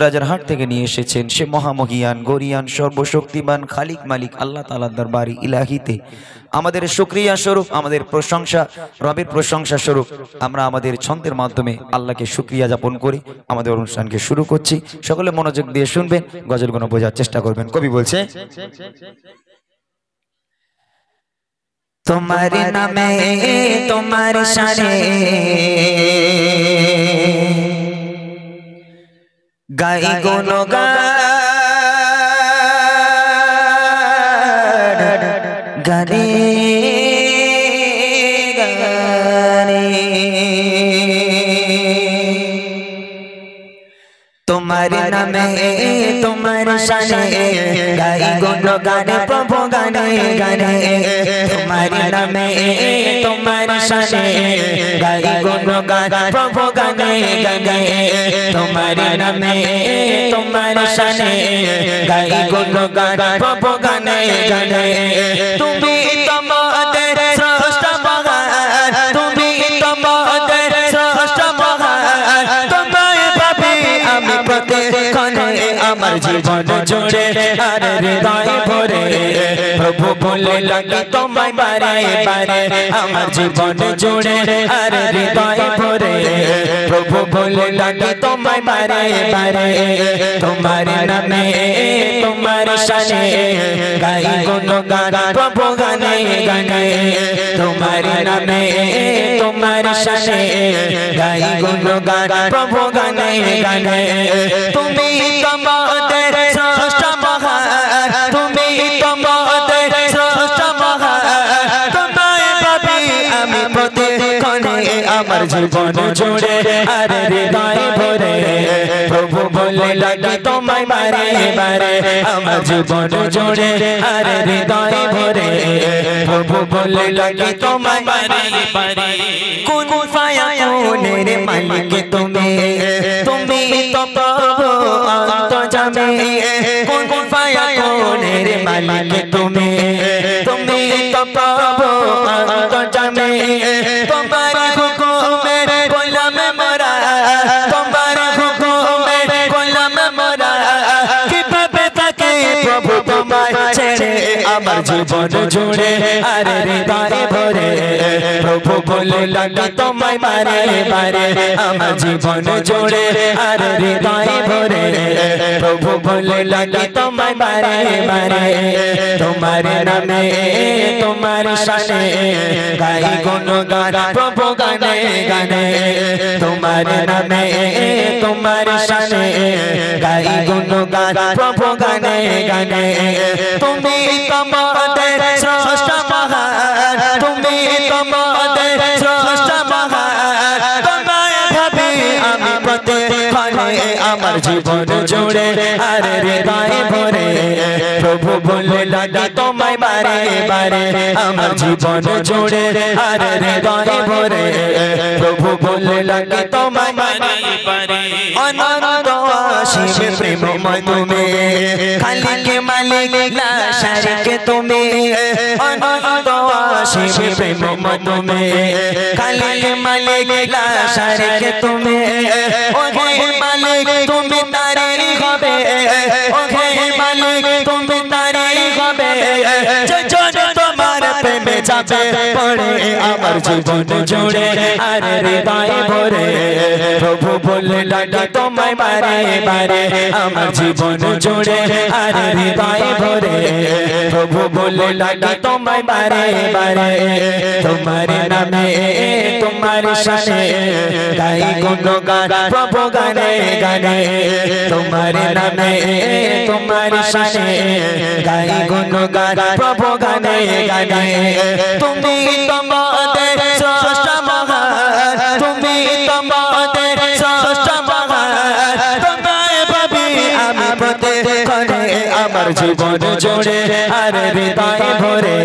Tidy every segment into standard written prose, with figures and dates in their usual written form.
রাজারহাট থেকে নিয়ে এসেছেন সে মহামহিয়ান গরিয়ান সর্বশক্তিমান খালিক মালিক আল্লাহ তাআলার দরবারে ইলাহিতে আমাদের শুকরিয়া স্বরূপ আমাদের প্রশংসা রবের প্রশংসা স্বরূপ আমরা আমাদের ছন্দের মাধ্যমে আল্লাহকে শুকরিয়া যাপন করে আমাদের অনুষ্ঠানকে শুরু করছি। সকলে মনোযোগ দিয়ে শুনবেন, গজলগুলো বোঝার চেষ্টা করবেন। কবি বলছে, তোমার নামে তোমার শানে গাই গুণগান গানে গানে তোমার নামে তোমার শানে গাই গুণগান প্রভু গানে গানে তোমার নামে তোমার শানে গাই গুণগান প্রভু গানে গানে তোমার নামে তোমার শানে গাই গুণগান প্রভু গানে গানে তুমি তোমাদের স্রষ্টা মহান তুমি তোমাদের স্রষ্টা মহান তোমায় ভাবি আমি প্রতিক্ষণে আমার জীবন জুড়ে আর হৃদয় ভরে প্রভু বলে লাগি তোমায় বারে বারে আমার জীবন জুড়ে আর হৃদয় ভরে প্রভু বলে লাগি তোমায় বারে বারে তোমার নামে তোমার শানে গাই গুণগান প্রভু গানে গানে তোমার নামে তোমার শানে গাই গুণগান প্রভু গানে গানে তুমি তোমাদের স্রষ্টা মহান তুমি তোমাদের স্রষ্টা মহান তোমায় ভাবি আমি প্রতিক্ষণে আমার জীবন জুড়ে আর হৃদয় ভরে প্রভু বলে লাগি তোমায় বারে বারে আমার জীবন জুড়ে আর হৃদয় ভরে প্রভু বলে লাগি তোমায় বারে বারে কোন ফায়াকুনের মালিক তুমি তুমি তো প্রভু অন্তর্যামী কোন ফায়াকুনের মালিক তুমি তুমি তো প্রভু অন্তর্যামী তোমার হুকুমে গোলাম মোরা তোমার হুকুমে গোলাম মোরা কিভাবে থাকি প্রভু তোমায় ছেড়ে আমার জীবন জুড়ে আর হৃদয় ভরে প্রভু বলে লাগি তোমায় বারে বারে আমার জীবন জুড়ে আর হৃদয় ভরে প্রভু বলে লাগি তোমায় বারে বারে তোমার নামে তোমার শানে গাই গুণগান প্রভু গানে গানে তোমার নামে তোমার শানে গাই গুণগান প্রভু গানে গানে তুমি তোমাদের স্রষ্টা মহান তুমি তোমাদের স্রষ্টা মহান তোমায় ভাবি আমি প্রতিক্ষণে আমার জীবন জুড়ে আর হৃদয় ভরে প্রভু বলে লাগি তোমায় বারে বারে আমার জীবন জুড়ে আর হৃদয় ভরে প্রভু বলে লাগি তোমায় বারে বারে অনন্ত অসীম প্রেমময় তুমি খালিক মালিক লা শারিক তুমি অনন্ত অসীম প্রেমময় তুমি খালিক মালিক লা শারিক তুমি ও হে মালিক তুমি তারি হবে ও হে মালিক তুমি তারি হবে জন তোমার প্রেমে যাবে পড়ে আমার জীবন জুড়ে আর হৃদয় ভরে প্রভু বলে লাগি তোমায় বারে বারে আমার জীবন জুড়ে আর হৃদয় ভরে প্রভু বলে লাগি তোমায় বারে বারে তোমার নামে তোমার শানে গাই গুণগান প্রভু গানে গানে তোমার নামে তোমার শানে গাই গুণগান প্রভু গানে গানে তুমি তোমাদের স্রষ্টা মহান তুমি তোমাদের স্রষ্টা মহান তোমায় ভাবি আমি প্রতিক্ষণে আমার জীবন জুড়ে আর হৃদয় ভরে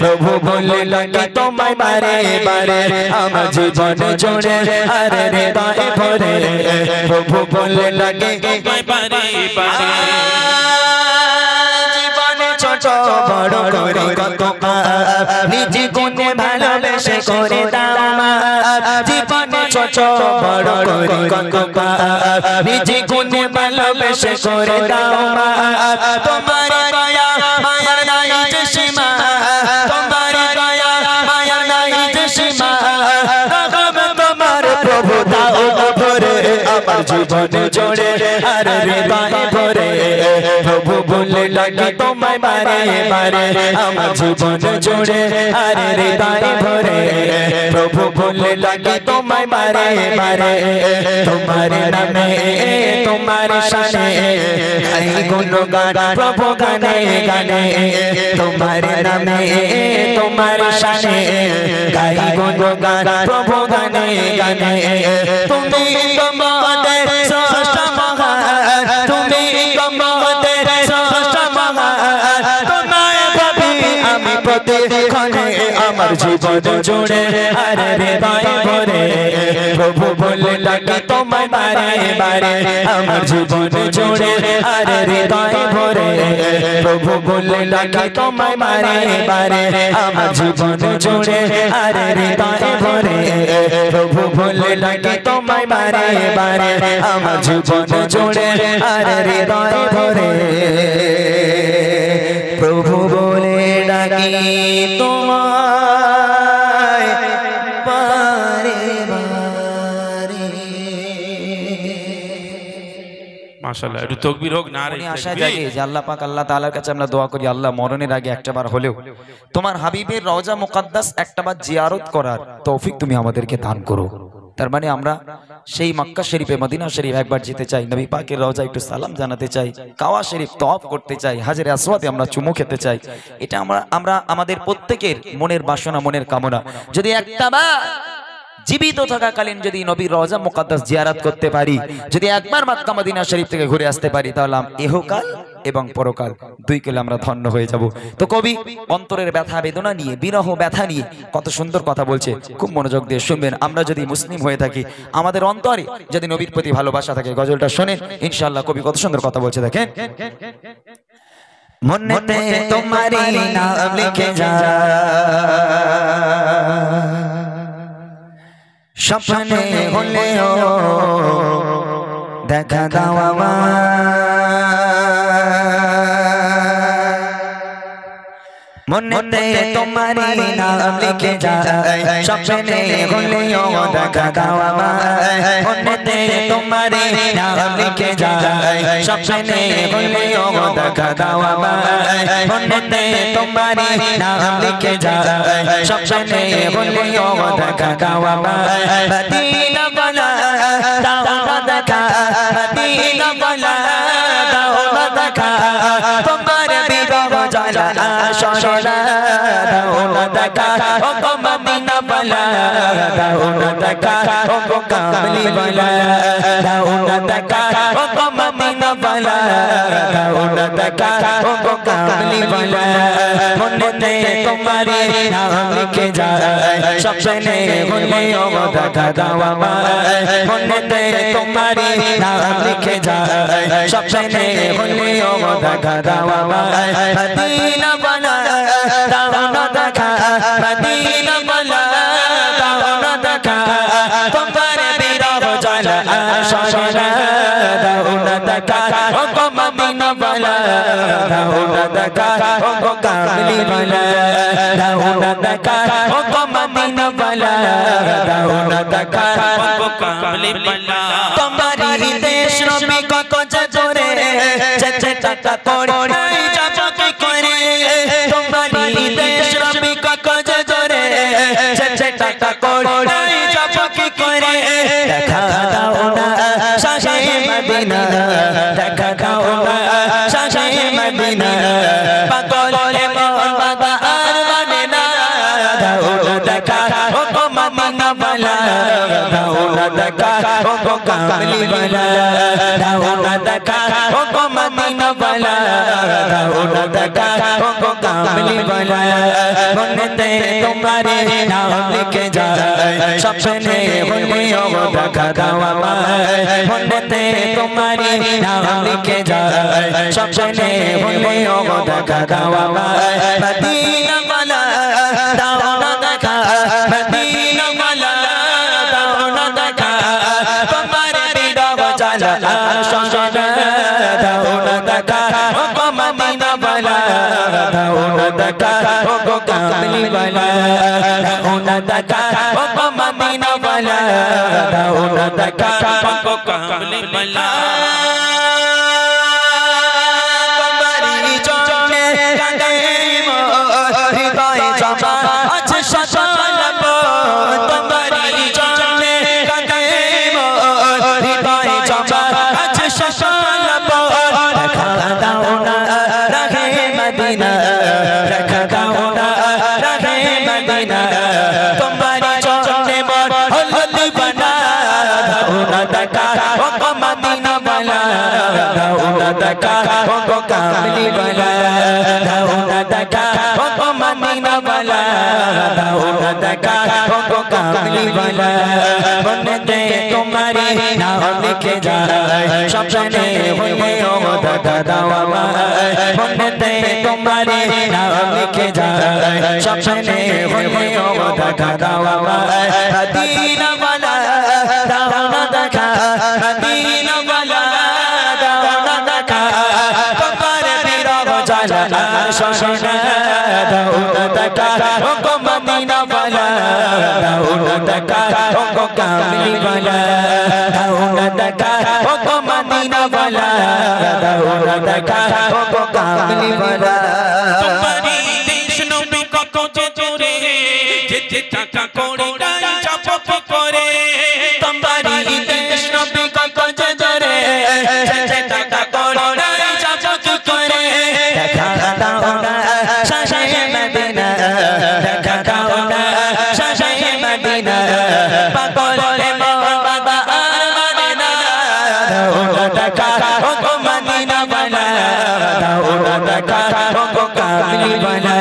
প্রভু বলে লাগি তোমায় বারে বারে আমার জীবন জুড়ে আর হৃদয় ভরে প্রভু বলে লাগি তোমায় বারে বারে জীবনে ছোট ছোট বড় করে কত নিজে গুণে ভালোবেসে করে দাও মাফ জীবনে ছোট বড় করে কত নিজে গুণে ভালোবেসে করে দাও মাফ তোমার দয়া মায়ার নাই যে সীমা তোমার দয়া মায়ার নাই যে সীমা তোমার প্রভু দাও ভরে আমার জীবনে জোড়ে আর হৃদয় ভরে প্রভু বলে ডাকি তোমায় বারে বারে আমার জীবনে জোড়ে আর হৃদয় ভরে প্রভু বলে ডাকি তোমায় বারে বারে তোমার নামে তোমার শানে গাই গুণগান প্রভু গানে গানে তোমার নামে তোমার শানে গাই গুণগান প্রভু গানে গানে তুমি তোমাদের স্রষ্টা মহান তুমি তোমাদের স্রষ্টা মহান তোমায় ভাবি আমি প্রতিক্ষণে আমার জীবন জুড়ে আর হৃদয় ভরে প্রভু বলে ডাকি তোমায় বারে বারে আমার জীবন জুড়ে আর হৃদয় ভরে প্রভু বলে ডাকি তোমায় বারে বারে আমার জীবন জুড়ে আর হৃদয় ভরে প্রভু বলে ডাকি তোমায় বারে বারে আমার জীবন জুড়ে আর হৃদয় ভরে প্রভু বলে ডাকি তোমায় বারে বারে মাশাআল্লাহ একটু তাকবীর হোক নারে আশা জাগে যে আল্লাহ পাক আল্লাহ তাআলার কাছে আমরা দোয়া করি আল্লাহ মরণের আগে একটাবার হলেও তোমার হাবিবের রওজা মুকদ্দাস একটাবার জিয়ারত করার তৌফিক তুমি আমাদেরকে দান করো তার মানে আমরা সেই মক্কা শরীফে মদিনা শরীফ একবার যেতে চাই নবী পাকের রওজা একটু সালাম জানাতে চাই কাওয়া শরীফ তওয়াফ করতে চাই হাজরে আসওয়াদে আমরা চুমু খেতে চাই এটা আমরা আমাদের প্রত্যেকের মনের বাসনা মনের কামনা যদি একটাবার জীবিত থাকাকালীন যদি নবীর রওজা মুকদ্দাস জিয়ারত করতে পারি যদি একবার মক্কা মদিনা শরীফ থেকে ঘুরে আসতে পারি তাহলে ইহকাল এবং পরকাল দুই কেলে আমরা ধন্য হয়ে যাব তো কবি অন্তরের ব্যথা বেদনা নিয়ে বিরহ ব্যথা নিয়ে কত সুন্দর কথা বলছে খুব মনোযোগ দিয়ে শুনবেন আমরা যদি মুসলিম হয়ে থাকি আমাদের অন্তরে যদি নবীর প্রতি ভালোবাসা থাকে গজলটা শুনেন ইনশাআল্লাহ কবি কত সুন্দর কথা বলছে দেখেন মনেতে তোমারি নাম লিখে যা স্বপ্নে হলেও দেখা দাও আমার মনেতে তোমারি নাম লিখে যায় স্বপ্নে হলেও দেখা দাও আমার মনেতে তোমারি নাম লিখে যায় স্বপ্নে হলেও দেখা দাও আমার মনেতে তোমারি নাম লিখে যায় স্বপ্নে হলেও দেখা দাও আমার মদিনা বলা দাও না দেখা মদিনা বলা দাও না দেখা তোমার বিরহ জ্বালা শোনা দাও না দেখা ও গো মদিনা বলা দাও না দেখা ও গো কামলি বলা দাও না দেখা ও গো মদিনা বলা দাও না দেখা ও গো কামলি বলা মনেতে তোমারি নাম লিখে যায় স্বপ্নে হলেও দেখা দাও আমার মনেতে তোমারি নাম লিখে যায় স্বপ্নে হলেও দেখা দাও আমার মদিনা বলা দাও না দেখা মদিনা বলা দাও না দেখা তোমার বিরহ জ্বালা শোনা দাও না দেখা ও গো মদিনা বলা দাও না দেখা ও গো কামলি বলা দাও না দেখা ও গো মদিনা বলা দাও না দেখা ও গো কামলি বলা তোমারি দেশ নবী কত জোরে চেচে টাকা করে যাবো কি করে তোমারি দেশ নবী কত জোরে চেচে টাকা করে যাবো কি করে দেখা দাও না শাহে মদিনা দেখা দাও না শাহে মদিনা পাগল মোহাম্মদ আর মানে না দাও না দেখা ও গো মদিনা বলা দাও না দেখা ও গো কামলি বলা দাও না দেখা ও গো মদিনা वाला दाओ ना दका ओ कामली वाला बनते तुम्हारे नाम लिखे जाए सपने होने ओ दका दावा बनते तुम्हारे नाम लिखे जाए सपने होने ओ दका दावा मदीना वाला दाओ ना दका मदीना वाला दाओ ना दका तुम्हारे पीड़ा बचाला शोषण दाओ ना दका ओ मदीना वाला दाओ ना दका ओ कामली वाला दाओ ना दका ओ मदीना वाला दाओ ना दका ओ कामली वाला तुम्हारी चोने कदम हृदय चंपा आज शशालब तुम्हारी चोने कदम हृदय चंपा आज शशालब रखा दाओ ना रहे मदीना रखा दाओ ना रहे मदीना तुम्हारी चोने मोर हल्दी बना दाओ ना दका ओ मदीना वाला दाओ ना दका ओ कामली वाला दाओ ना दका ओ मदीना वाला दाओ ना दका ओ कामली वाला बनते तुम्हारे नाम लिखे जाए सपने होने ओ दका दावा बनते तुम्हारे नाम लिखे जाए सपने होने ओ दका दावा मदीना वाला दाओ ना दका मदीना वाला दाओ ना दका तुम्हारे पीड़ा बचाला शोषण दाओ ना दका ओ मदीना वाला दाओ ना दका ओ कामली वाला दाओ ना दका ओ मदीना वाला दाओ ना दका ओ कामली वाला तुम्हारी देश नबी को जोरे जेते टाका कोड़ी डाई चाप करे तुम्हारी देश नबी को जोरे जेते टाका कोड़ी डाई चाप करे देखा दाओ ना शाशे मदीना देखा दाओ ना शाशे मदीना पागल बाबा मदीना दाओ ना दका ओ मदीना वाला दाओ ना दका ओ कामली वाला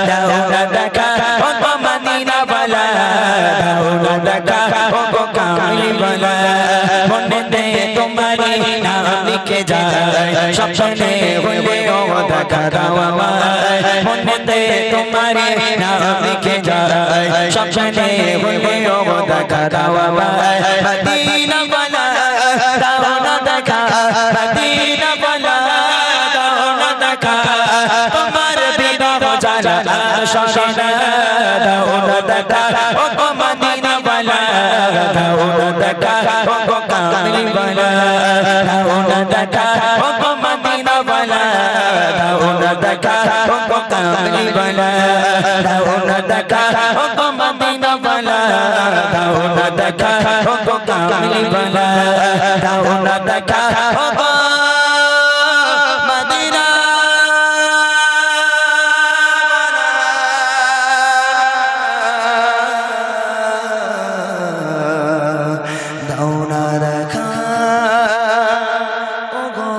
दाओ ना दका ओ मदीना वाला दाओ ना दका ओ कामली वाला बनते तुम्हारे नाम लिखे जाए सपने होने ओ दका दावा बनते तुम्हारे नाम लिखे जाए सपने होने ओ दका दावा मदीना वाला दाओ ना दका मदीना वाला दाओ ना दका तुम्हारे बिना बचाला शोषण दाओ ना दका ओ मदीना वाला दाओ ना दका ओ कामली वाला दाओ ना दका ओ मदीना वाला दाओ ना दका ओ कामली वाला दाओ ना दका ओ मदीना वाला दाओ ना दका ओ कामली वाला दाओ ना दका ओ मदीना दाओ ना दका ओ गो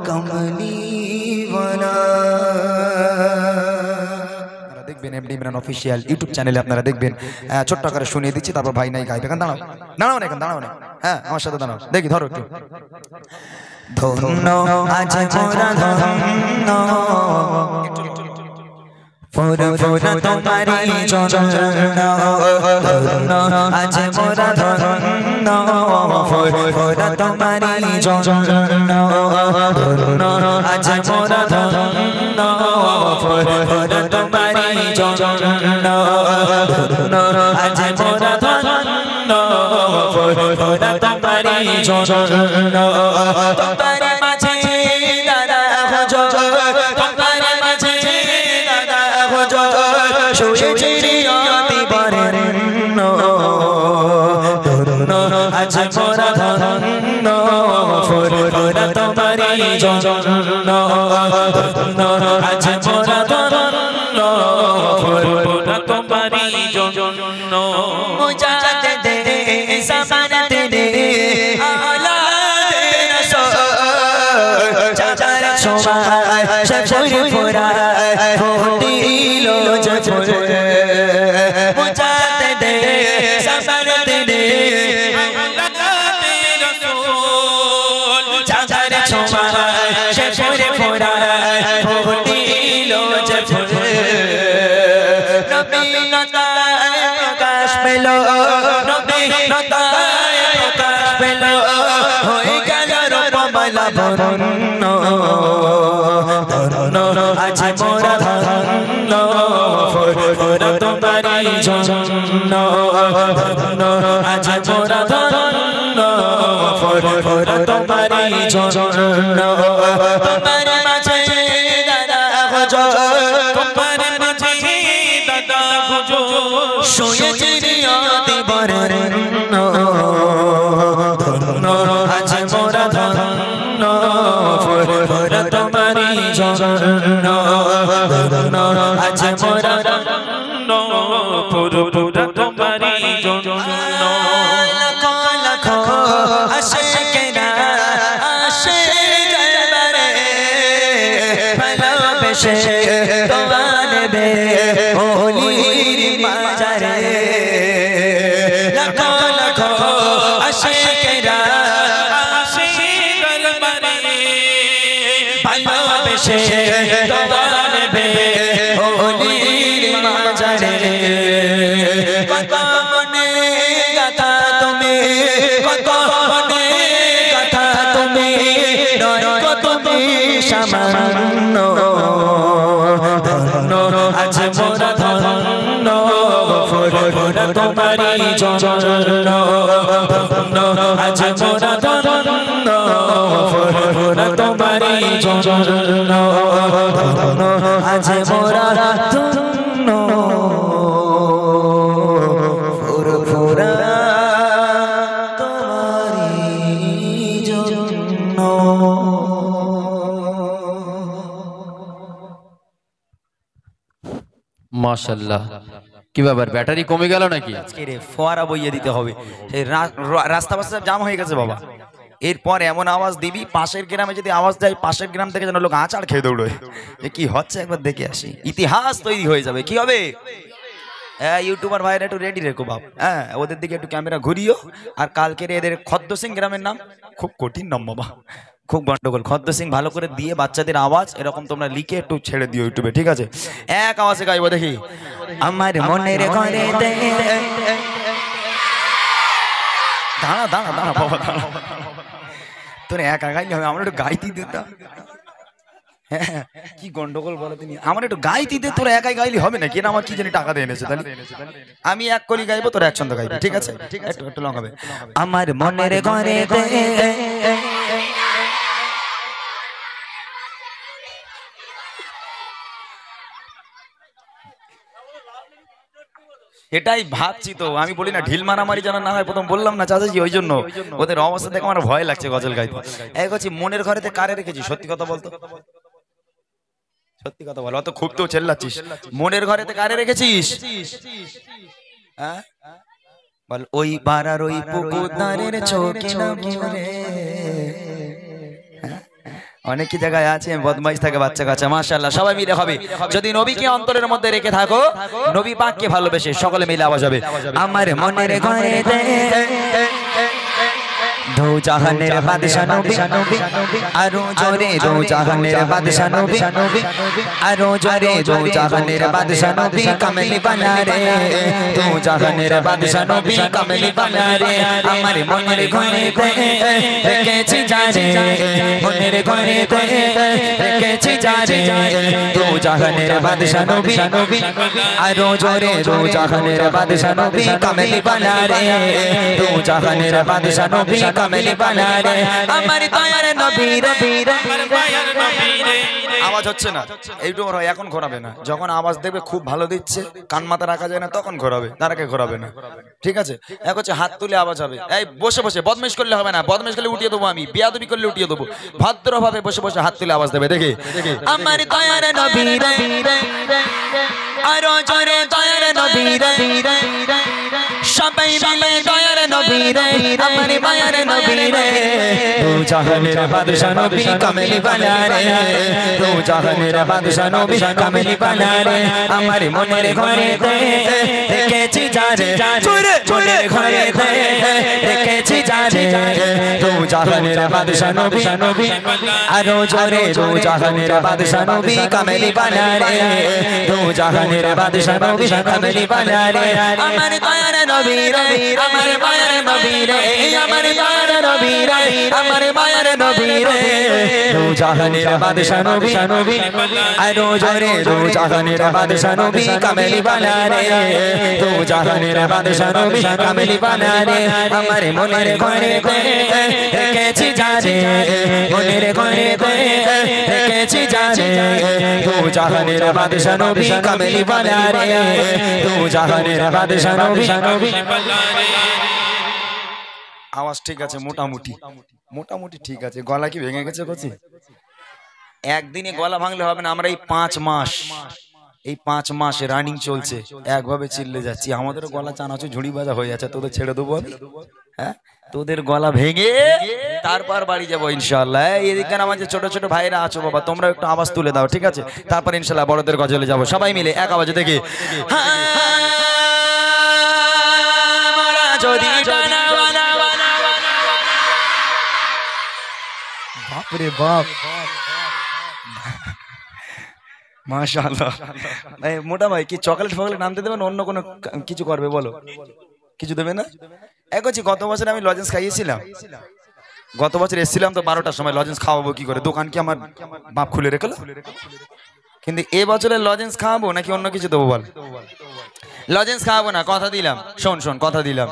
कमली वाला দেখবেন এমডি ইমরান অফিশিয়াল ইউটিউব চ্যানেলে আপনারা দেখবেন ছোট্ট করে শুনিয়ে দিচ্ছি তারপর ভাই নাই গাইবে। এখন দাঁড়াও দাঁড়াও না, এখন দাঁড়াও না, হ্যাঁ আমার সাথে দাঁড়াও, দেখি ধরো একটু। ধন্য আজ মোরা ধন্য পুরা পুরা তোমারি চরণ ধন্য আজ মোরা ধন্য পুরা তোমারি চরণ ধন্য আজ মোরা ধন্য পুরা তোমারি চরণ ধন্য আজ মোরা ধন্য পুরা তোমারি চরণ তোমারি মাঝে দাদা হুজুর তোমারি মাঝে দাদা হুজুর শুয়ে চিরিয়তি বরেণ্য ধন্য আজ মোরা ধন্য পুরা তোমারি চরণ ধন্য আজ মোরা ধন্য পুরা তোমারি চরণ মুজাদ্দিদে জামান তেরে আওলাদে রাসূল ছোঁয়ায় সে ফুরফুরায় ফুটিল যে ফুল বুঝাতে দে সাবরতে দে চাঁদের ছোঁয়ায় সে ফুরফুরায় ফুটিল যে ফুল নবীনতায় প্রকাশ পেল নবীনতায় প্রকাশ পেল হয়ে গেল রূপমালা বরণ্য ধন্য আজ মোরা ধন্য ফুরফুরা তোমারি জন্য ধন্য আজ মোরা ধন্য ফুরফুরা তোমারি জন্য তোমার মাঝে দাদা হুজুর তোমার মাঝে দাদা হুজুর শুয়েছি নিয়তি বরণ্য ধন্য আজ মোরা ধন্য ফুরফুরা তোমারি জন্য ধন্য আজ মোরা ধন্য ফুরফুরা তোমারি জন্য লাখো লাখো আশিকেরা আসে দরবারে ভালোবেসে তোমার বে ওলির মাজারে লাখো লাখো আশিকেরা আসে দরবারে ভালোবেসে তোমার বে ওলির মাজারে কত মনে গাথা তুমি কত মনে গাথা তুমি নয় কত তুমি সামান্য ধন্য আজ মোরা ধন্য ফুরফুরা তোমারি জন্য ধন্য আজ মোরা ধন্য ফুরফুরা তোমারি জন্য ধন্য আজ মোরা ধন্য ফুরফুরা তোমারি জন্য মাশাআল্লাহ কি ব্যাপার ব্যাটারি কমে গেল নাকি আজকে রে ফোয়ারা বইয়ে দিতে হবে সেই রাস্তা পাশে জাম হয়ে গেছে বাবা এরপর এমন আওয়াজ দিবি পাশের গ্রামে যদি আওয়াজ যায় পাশের গ্রাম থেকে যেন লোক আচার খেয়ে দৌড়োয় যে কি হচ্ছে একবার দেখে আসি ইতিহাস তৈরি হয়ে যাবে কি হবে ইউটিউবার ভাইরা একটু রেডি রেখো বাপ হ্যাঁ ওদের দিকে একটু ক্যামেরা ঘুরিও আর কালকের এদের খদ্দ সিং গ্রামের নাম খুব কঠিন নাম বাবা খুব গন্ডগোল খদ্দ সিং ভালো করে দিয়ে বাচ্চাদের আওয়াজ এরকম তোমরা লিখে একটু ছেড়ে দিও ইউটিউবে ঠিক আছে এক আওয়াজে গাইবো দেখি আমার মনের ঘরে দাঁড়া দাঁড়া দাঁড়া বাবা দাঁড়া তোর একা গাইলে হবে আমার একটু গাইতে দিতাম হ্যাঁ কি গন্ডগোল বলো তুমি আমার একটু গাইতে দে তোর একাই গাইলে হবে না কেন আমার কি জানি টাকা দিয়ে এনেছে তাহলে আমি এক কলি গাইবো তোর এক ছন্দ গাইবি ঠিক আছে একটু একটু লং হবে আমার মনের ঘরে এটাই ভাবছি তো আমি বলি না ঢিল মারামারি যেন না হয় প্রথম বললাম না চাচাজি ওই জন্য ওদের অবস্থা দেখে আমার ভয় লাগছে গজল গাইতে এক হচ্ছে মনের ঘরেতে কারে রেখেছি সত্যি কথা বলতো সত্যি কথা বল অত খুব তো চেল্লাচ্ছিস মনের ঘরেতে কারে রেখেছিস হ্যাঁ বল ওই পাড়ার ওই পুকুরের চোখে না ঘুরে অনেক কি জায়গায় আছে বদমাইশ থাকে বাচ্চা কাচ্চা মাশাআল্লাহ সবাই মিলে হবে যদি নবীকে অন্তরের মধ্যে রেখে থাকো নবী পাককে ভালোবেসে সকলে মিলে আওয়াজ হবে আমার মনের ঘরেতে দো জাহানের বাদশা নবী আরো জোরে দো জাহানের বাদশা নবী আরো জোরে দো জাহানের বাদশা নবী কামলি বানা রে দো জাহানের বাদশা নবী কামলি বানা রে আমার মনের ঘরেতে রেখেছি জানে মনের ঘরেতে রেখেছি জানে দো জাহানের বাদশা নবী আরো জোরে দো জাহানের বাদশা নবী কামলি বানা রে দো জাহানের বাদশা নবী কামলি বানা রে আমার দয়ার নবী আমার দয়ার নবী রে আওয়াজ হচ্ছে না এইটু হয় এখন ঘোরাবে না যখন আওয়াজ দেখবে খুব ভালো দিচ্ছে কান মাথা রাখা যায় না তখন ঘোরাবে তার আগে ঘোরাবে না ঠিক আছে এক হচ্ছে হাত তুলে আওয়াজ হবে এই বসে বসে বদমেশ করলে হবে না বদমেশ করলে উঠিয়ে দেবো আমি বিয়াদবি করলে উঠিয়ে দেবো ভদ্রভাবে বসে বসে হাত তুলে আওয়াজ দেবে দেখে আমার দয়ার নবী রে আরো জোরে দয়ার নবী রে সবাই মিলে দয়ার নবী নবী রে আমার মায়ার নবী রে দু জাহানের বাদশা নবী কামেলি বালা রে দু জাহানের বাদশা নবী কামেলি বালা রে আমার মনের ঘরে রেখেছি যারে চোরে চোরে ঘরে রেখেছি যারে দু জাহানের বাদশা নবী আরো জোরে দু জাহানের বাদশা নবী কামেলি বালা রে দু জাহানের বাদশা নবী কামেলি বালা রে আমার দয়ার নবী রে আমার মায়ের নবী রে আমার দয়ার নবী রে আমার মায়ের নবী রে দু জাহানের বাদশা নবী আরো জোরে দু জাহানের বাদশা নবী কামেলি বালা রে দু জাহানের বাদশা নবী কামেলি বালা রে আমার মনের ঘরে রেখেছি যারে মনের ঘরে রেখেছি যারে দু জাহানের বাদশা নবী কামেলি বালা রে দু জাহানের বাদশা নবী আওয়াজ ঠিক আছে মোটামুটি মোটামুটি ঠিক আছে গলা কি ভেঙে গেছে কচি একদিনে গলা ভাঙলে হবে না আমরা এই 5 মাস রানিং চলছে একভাবে চিল্লে যাচ্ছি আমাদের গলা চানাচু ঝুড়ি বাজা হয়ে যাচ্ছে তোদের ছেড়ে দেবো আমি হ্যাঁ তোদের গলা ভেঙে তারপর বাড়ি যাবো ইনশাআল্লাহ এদিকে আমার যে ছোট ছোট ভাইরা আছো বাবা তোমরা একটু আওয়াজ তুলে দাও ঠিক আছে তারপর ইনশাআল্লাহ বড়দের গজলে যাবো সবাই মিলে এক আওয়াজে দেখি যদি বাপরে বাপ মাশাআল্লাহ মোটা ভাই কি চকলেট ফকলেট নামতে দেবে না অন্য কোনো কিছু করবে বলো কিছু দেবে না একছি গত বছর আমি লজেন্স খাইয়েছিলাম গত বছর এসেছিলাম তো 12টার সময় লজেন্স খাওয়াবো কি করে দোকান কি আমার বাপ খুলে রেখেলো কিন্তু এবছরে লজেন্স খাওয়াবো নাকি অন্য কিছু দেবো বল লজেন্স খাওয়াবো না কথা দিলাম শোন কথা দিলাম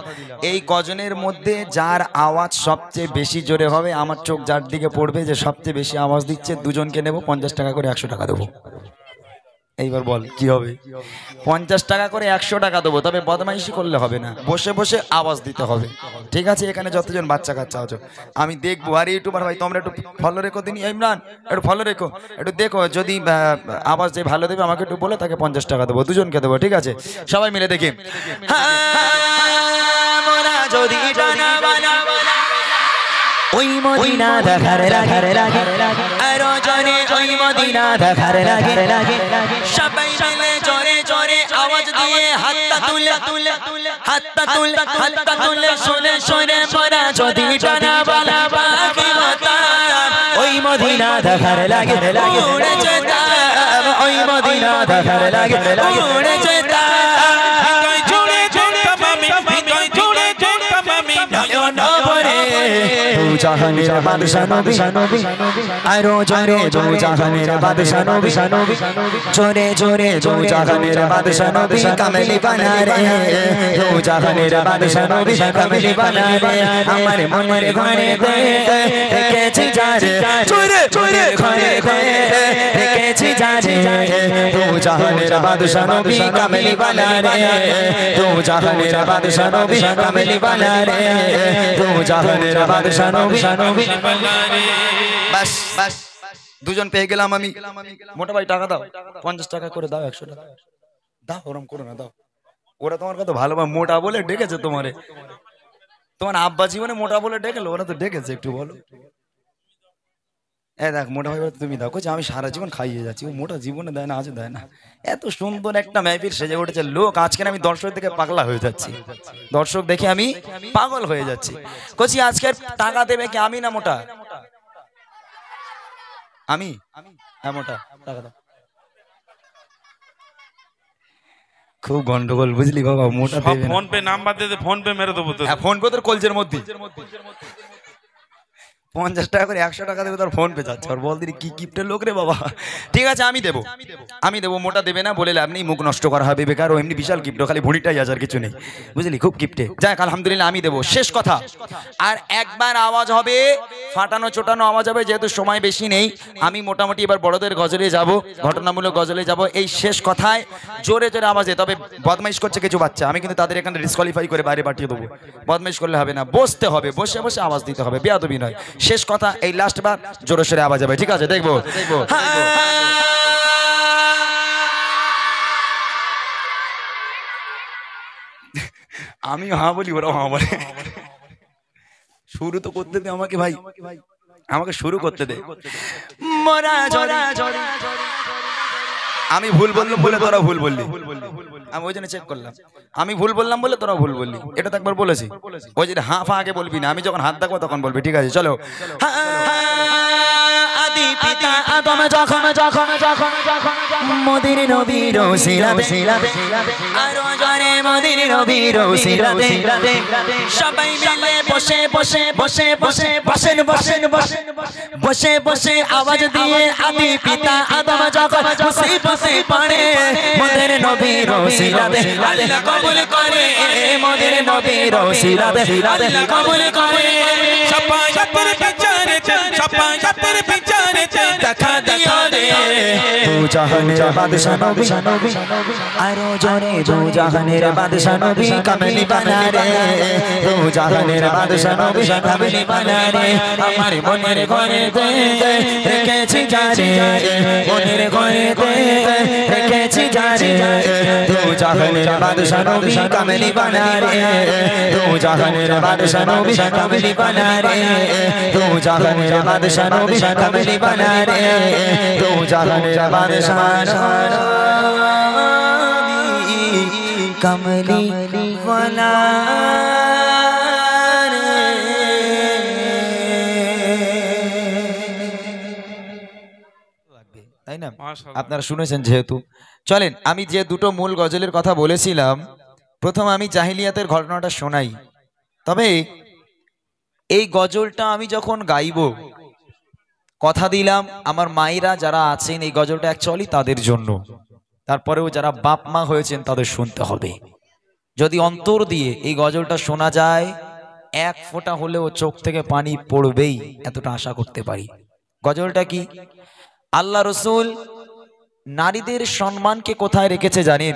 এই গজনের মধ্যে যার আওয়াজ সবচেয়ে বেশি জোরে হবে আমার চোখ যার দিকে পড়বে যে সবচেয়ে বেশি আওয়াজ দিচ্ছে দুজনকে নেবো 50 টাকা করে 100 টাকা দেবো এইবার বল কি হবে 50 টাকা করে 100 টাকা দেবো তবে বদমাইশি করলে হবে না বসে বসে আওয়াজ দিতে হবে ঠিক আছে এখানে যতজন বাচ্চা কাচ্চা আছো আমি দেখবো আর ইউটিউবার ভাই তোমরা একটু ফলো রেখো দিন ইমরান একটু ফলো রেখো একটু দেখো যদি আওয়াজ যে ভালো দেবে আমাকে একটু বলে তাকে 50 টাকা দেবো দুজনকে দেবো ঠিক আছে সবাই মিলে দেখি যদি ওই মদিনা দেখার লাগে আরো জনে ওই মদিনা দেখার লাগে সবাই মিলে জোরে জোরে আওয়াজ দিয়ে হাতটা তুলে শুনে শুনে পড়া যদি টানা বালা বাকি হতা ওই মদিনা দেখার লাগে উড়ে যেতাম ওই মদিনা দেখার লাগে উড়ে যেতাম জাহানের বাদশা নবী আরো জোরে দু জাহানের বাদশা নবী জোরে জোরে দু জাহানের বাদশা নবী কামেলি বানা রে দু জাহানের বাদশা নবী কামেলি বানা রে আমার মনের ঘরে রেখেছি যারে চোরে চোরে ঘরে রেখেছি যারে দু জাহানের বাদশা নবী কামেলি বানা রে দু জাহানের বাদশা নবী কামেলি বানা রে দু জাহানের বাদশা বাস বাস দুজন পেয়ে গেলাম আমি মোটা ভাই টাকা দাও 50 টাকা করে দাও 100 টাকা দাও ওরম করো না দাও ওরা তোমার কথা ভালো মোটা বলে ডেকেছে তোমার আব্বা জীবনে মোটা বলে ডেকেলো ওরা তো ডেকেছে একটু বলো দেখ মোটা ভাই তুমি দাও কোচ আমি সারা জীবন খাইয়ে যাচ্ছি ও মোটা জীবনে দেয় না আজ দেয় না এত সুন্দর একটা মেহফিল সেজে উঠেছে লোক আজকে আমি দর্শক দেখে পাগলা হয়ে যাচ্ছি দর্শক দেখে আমি পাগল হয়ে যাচ্ছি কোচি আজকে টাকা দেবে কি আমি না মোটা আমি হ্যাঁ মোটা টাকা দাও খুব গন্ডগোল বুঝলি বাবা মোটা দেবে ফোন পে নাম্বার দে ফোন পে মেরে দেবো তো ফোন পে তোর কলজের মধ্যে 50 টাকা করে 100 টাকা দেবে তোর ফোন পে যাচ্ছে আর বল দিদি কি গিফটের লোক রে বাবা ঠিক আছে আমি দেবো মোটা দেবে না বলে লাভ নেই মুখ নষ্ট করা হবে বেকার ও এমনি বিশাল গিফট খালি ভুঁড়িটাই আছে আর কিছু নেই বুঝলি খুব গিফটে যাক আলহামদুলিল্লাহ আমি দেবো শেষ কথা আর একবার আওয়াজ হবে ফাটানো চোটানো আওয়াজ হবে যেহেতু সময় বেশি নেই আমি মোটামুটি এবার বড়দের গজলে যাব ঘটনামূলক গজলে যাব এই শেষ কথায় জোরে জোরে আওয়াজে তবে বদমাইশ করছে কিছু বাচ্চা আমি কিন্তু তাদের এখানে ডিসকোয়ালিফাই করে বাইরে পাঠিয়ে দেবো বদমাইশ করলে হবে না বসতে হবে বসে বসে আওয়াজ দিতে হবে বেয়াদবি নয় শেষ কথা এই লাস্ট বার জোরে সোরে আওয়াজ হবে ঠিক আছে দেখবো আমি হ্যাঁ বলি ওরাও হ্যাঁ বলে শুরু তো করতে দে আমাকে ভাই, আমাকে শুরু করতে দে। মোরা জরা জরা, আমি ভুল বললাম বলে তোরা ভুল বললি, আমি ওই জন্য চেক করলাম, আমি ভুল বললাম বলে তোরা ভুল বললি, এটা তো একবার বলেছি। ওই যে হাঁ ফা আগে বলবি না, আমি যখন হাত দেখবো তখন বলবি, ঠিক আছে চলো। আদি পিতা আদম যখন যখন যখন যখন মদির নবীর সিরাতে আরো জরে মদির নবীর সিরাতে সবাই মিলে বসে বসে বসে বসে বসেন বসেন বসেন বসে বসে আওয়াজ দিয়ে আদি পিতা আদম যখন মুসিবতে পড়ে মদির নবীর সিরাতে আল্লাহ কবুল করে, মদির নবীর সিরাতে আল্লাহ কবুল করে। শাফায়াতের বিচারে শাফায়াতের বিচারে দেখা দিও রে দু জাহানের বাদশা নবী আরো জোরে দু জাহানের বাদশা নবী কামলি বানা রে, দু জাহানের বাদশা নবী কামলি বানা রে। আমার মনের ঘরেতে রেখেছি জারে, মনের ঘরেতে রেখেছি জারে, দু জাহানের বাদশা নবী কামলি বানা রে, দু জাহানের বাদশা নবী কামলি বানা রে, দু জাহানের বাদশা নবী কামলি বানা রে, দু জাহানের বাদশা কমলি বানা রে। তাই না, আপনারা শুনেছেন যেহেতু। চলেন আমি যে দুটো মূল গজলের কথা বলেছিলাম, প্রথম আমি জাহিলিয়াতের ঘটনাটা শোনাই। তবে এই গজলটা আমি যখন গাইব, কথা দিলাম আমার মায়েরা যারা আছেন এই গজলটা অ্যাকচুয়ালি তাদের জন্য, তারপরেও যারা বাপ মা হয়েছেন তাদের শুনতে হবে। যদি অন্তর দিয়ে এই গজলটা শোনা যায়, এক ফোঁটা হলেও চোখ থেকে পানি পড়বেই, এতটা আশা করতে পারি। গজলটা কি? আল্লাহ রসুল নারীদের সম্মানকে কোথায় রেখেছে জানেন?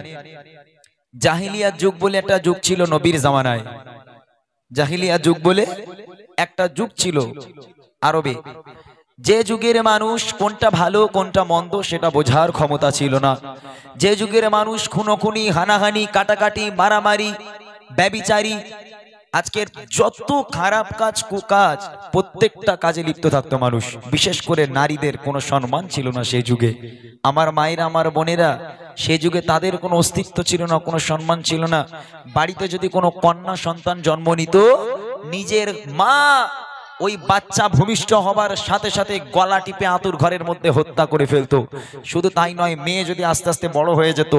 জাহিলিয়াত যুগ বলে একটা যুগ ছিল নবীর জামানায়, জাহিলিয়াত যুগ বলে একটা যুগ ছিল আরবে। যে যুগের মানুষ কোনটা ভালো কোনটা মন্দ সেটা বোঝার ক্ষমতা ছিল না, যে যুগের মানুষ খুনোখুনি হানাহানি কাটাকাটি মারামারি ব্যভিচারী আজকের যত খারাপ কাজ কুকাজ প্রত্যেকটা কাজে লিপ্ত থাকতো মানুষ। বিশেষ করে নারীদের কোনো সম্মান ছিল না সেই যুগে। আমার মায়েরা আমার বোনেরা সেই যুগে তাদের কোনো অস্তিত্ব ছিল না, কোনো সম্মান ছিল না। বাড়িতে যদি কোনো কন্যা সন্তান জন্ম নিত, নিজের মা ওই বাচ্চা ভূমিষ্ঠ হবার সাথে সাথে গলা টিপে আতুর ঘরের মধ্যে হত্যা করে ফেলতো। শুধু তাই নয়, মেয়ে যদি আস্তে আস্তে বড় হয়ে যেত,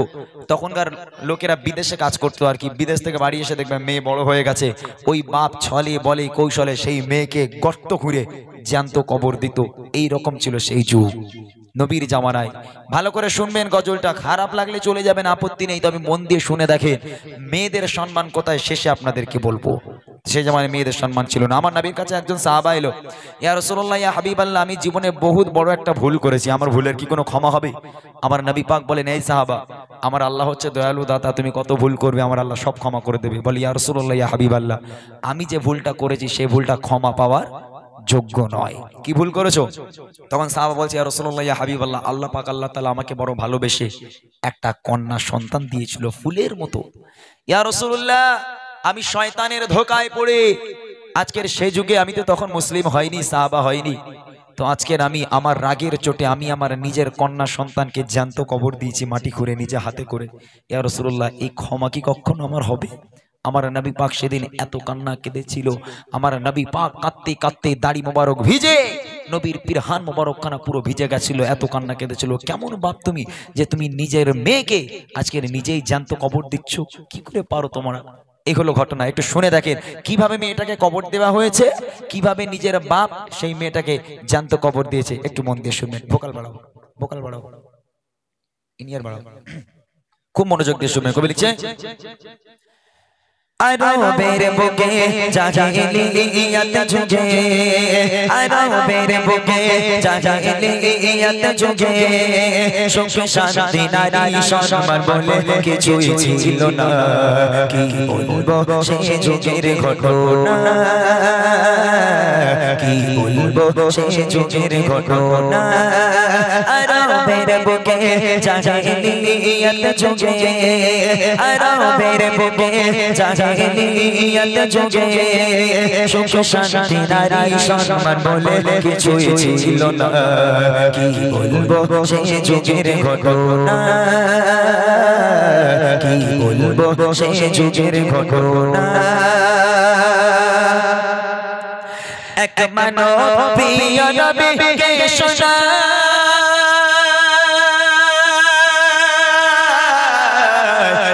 তখনকার লোকেরা বিদেশে কাজ করতো আর কি, বিদেশ থেকে বাড়ি এসে দেখবে মেয়ে বড় হয়ে গেছে, ওই বাপ ছলে বলে কৌশলে সেই মেয়েকে গর্ত খুঁড়ে জ্যান্ত কবর দিত। এই রকম ছিল সেই যুগ নবীর জামানায়। ভালো করে শুনবেন গজলটা, খারাপ লাগলে চলে যাবেন, আপত্তি নেই, তবে মন দিয়ে শুনে দেখেন মেয়েদের সম্মান কোথায়, শেষে আপনাদেরকে বলবো। সেই জামানায় মেয়েদের সম্মান ছিল না। আমার নবীর কাছে একজন সাহাবা এলো, ইয়া রাসূলুল্লাহ ইয়া হাবিবাল্লাহ, আমি জীবনে বহুত বড় একটা ভুল করেছি, আমার ভুলের কি কোনো ক্ষমা হবে? আমার নবী পাক বলেন, এই সাহাবা, আমার আল্লাহ হচ্ছে দয়ালু দাতা, তুমি কত ভুল করবে, আমার আল্লাহ সব ক্ষমা করে দেবে। বলি ইয়া রাসূলুল্লাহ ইয়া হাবিবাল্লাহ, আমি যে ভুলটা করেছি সেই ভুলটা ক্ষমা পাওয়ার যোগ্য নয়। কি ভুল করেছো? তখন সাহাবা বলছে, ইয়া রাসূলুল্লাহ ইয়া হাবিবাল্লাহ, আল্লাহ পাক আল্লাহ তাআলা আমাকে বড় ভালোবেসে একটা কন্যা সন্তান দিয়েছিল ফুলের মতো। ইয়া রাসূলুল্লাহ, আমি শয়তানের ধোকায় পড়ে আজকের সেই যুগে, আমি তো তখন মুসলিম হয়নি, সাহাবা হয়নি, তো আজকের আমি আমার রাগের চোটে আমি আমার নিজের কন্যা সন্তানকে জ্যান্ত কবর দিয়েছি মাটি খুঁড়ে নিজে হাতে করে। ইয়া রাসূলুল্লাহ, এই ক্ষমা কি কখনো আমার হবে? আমার নবী পাক সেদিন এত কান্না কেঁদেছিল, আমার নবী পাক কাঁদতে কাঁদতে দাড়ি মোবারক ভিজে, নবীর পিরহান মোবারক খানা পুরো ভিজে গেছিল, এত কান্না কেঁদেছিল। কেমন বাপ তুমি যে তুমি নিজের মেয়েকে আজকের নিজেই জ্যান্ত কবর দিচ্ছ, কি করে পারো তোমরা? এই হলো ঘটনা। একটু শুনে দেখেন কিভাবে মেয়েটাকে কবর দেওয়া হয়েছে, কিভাবে নিজের বাপ সেই মেয়েটাকে জ্যান্ত কবর দিয়েছে। একটু মন দিয়ে শুনবেন। ভোকাল বাড়াও, ভোকাল বাড়াও, ইনিয়ার বাড়াও, খুব মনোযোগ দিয়ে শুনবেন। কবি লিখছে, আরবের বুকে জাহিলিয়াত যুগে, আরবের বুকে জাহিলিয়াত যুগে সুখ শান্তি নারী সম্মান বলে কিছুই ছিল না। কি বলবো সে যুগের ঘটনা, কি বলবো সে যুগের ঘটনা। আরবের বুকে জাহিলিয়াত যুগে, আরবের বুকে জাহেলিয়াত যুগে সুখ শান্তি নারী সম্মান বলে কিছুই ছিল না কি বলবো সেই যুগের ঘটনা কি বলবো সেই যুগের ঘটনা এক মানব প্রিয় নবীকে শোনা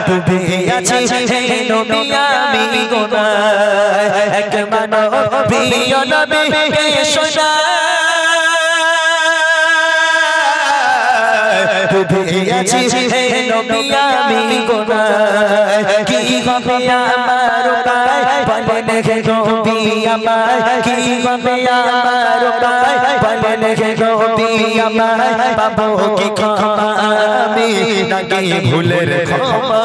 ডুবে আছি হে নবী আমি গুনাহ এক মানব প্রিয় নবীকে শোনা ডুবে আছি হে নবী আমি গুনাহ কি হবে আমার উপায় বলেন হে নবী আমার কি হবে আমার উপায় বলেন হে নবী আমার পাবো কি ক্ষমা আমি নাকি ভুলের ক্ষমা